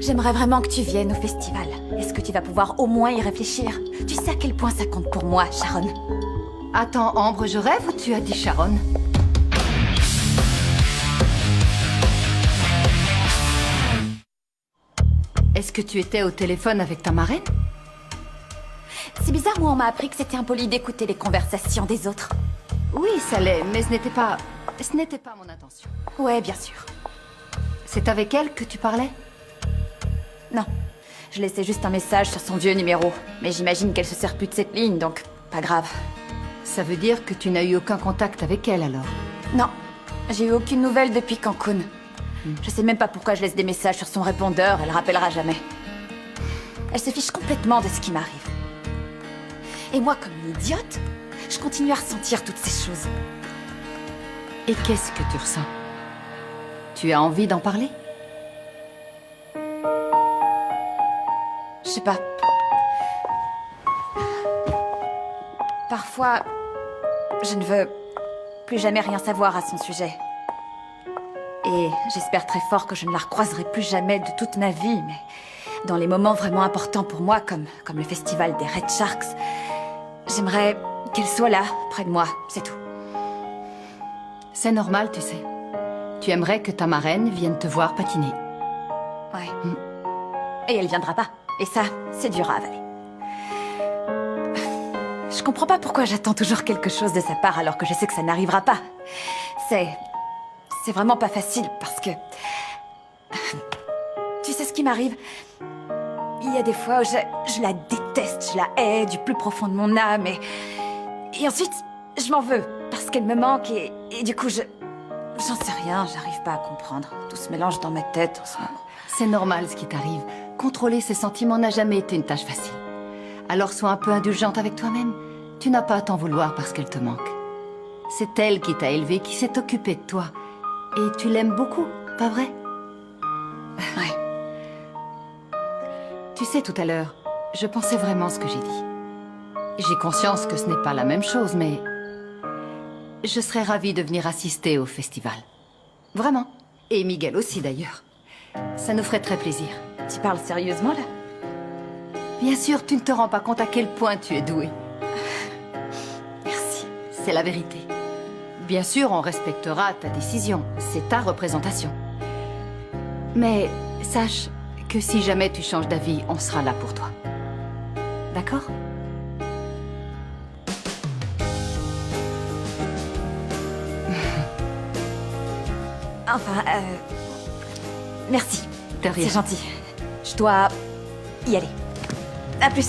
J'aimerais vraiment que tu viennes au festival. Est-ce que tu vas pouvoir au moins y réfléchir? Tu sais à quel point ça compte pour moi, Sharon. Attends, Ambre, je rêve ou tu as dit Sharon? Est-ce que tu étais au téléphone avec ta marraine? C'est bizarre, moi on m'a appris que c'était impoli d'écouter les conversations des autres. Oui, ça l'est, mais ce n'était pas mon intention. Ouais, bien sûr. C'est avec elle que tu parlais? Non. Je laissais juste un message sur son vieux numéro. Mais j'imagine qu'elle se sert plus de cette ligne, donc pas grave. Ça veut dire que tu n'as eu aucun contact avec elle, alors? Non. J'ai eu aucune nouvelle depuis Cancun. Je sais même pas pourquoi je laisse des messages sur son répondeur, elle rappellera jamais. Elle se fiche complètement de ce qui m'arrive. Et moi, comme une idiote, je continue à ressentir toutes ces choses. Et qu'est-ce que tu ressens? Tu as envie d'en parler? Je sais pas. Parfois, je ne veux plus jamais rien savoir à son sujet. Et j'espère très fort que je ne la recroiserai plus jamais de toute ma vie, mais dans les moments vraiment importants pour moi, comme le festival des Red Sharks, j'aimerais qu'elle soit là, près de moi, c'est tout. C'est normal, tu sais. Tu aimerais que ta marraine vienne te voir patiner. Ouais. Et elle viendra pas. Et ça, c'est dur à avaler. Je comprends pas pourquoi j'attends toujours quelque chose de sa part alors que je sais que ça n'arrivera pas. C'est vraiment pas facile parce que... Tu sais ce qui m'arrive? Il y a des fois où je la déteste, je la hais du plus profond de mon âme et ensuite, je m'en veux parce qu'elle me manque et du coup, j'en sais rien, j'arrive pas à comprendre. Tout se mélange dans ma tête en ce moment. C'est normal ce qui t'arrive. Contrôler ses sentiments n'a jamais été une tâche facile. Alors sois un peu indulgente avec toi-même. Tu n'as pas à t'en vouloir parce qu'elle te manque. C'est elle qui t'a élevé, qui s'est occupée de toi. Et tu l'aimes beaucoup, pas vrai? Ouais. Tu sais, tout à l'heure, je pensais vraiment ce que j'ai dit. J'ai conscience que ce n'est pas la même chose, mais... je serais ravie de venir assister au festival. Vraiment. Et Miguel aussi, d'ailleurs. Ça nous ferait très plaisir. Tu parles sérieusement, là? Bien sûr, tu ne te rends pas compte à quel point tu es douée. Merci. C'est la vérité. Bien sûr, on respectera ta décision. C'est ta représentation. Mais sache que si jamais tu changes d'avis, on sera là pour toi. D'accord? Enfin, merci. De rien. C'est gentil. Je dois y aller. À plus.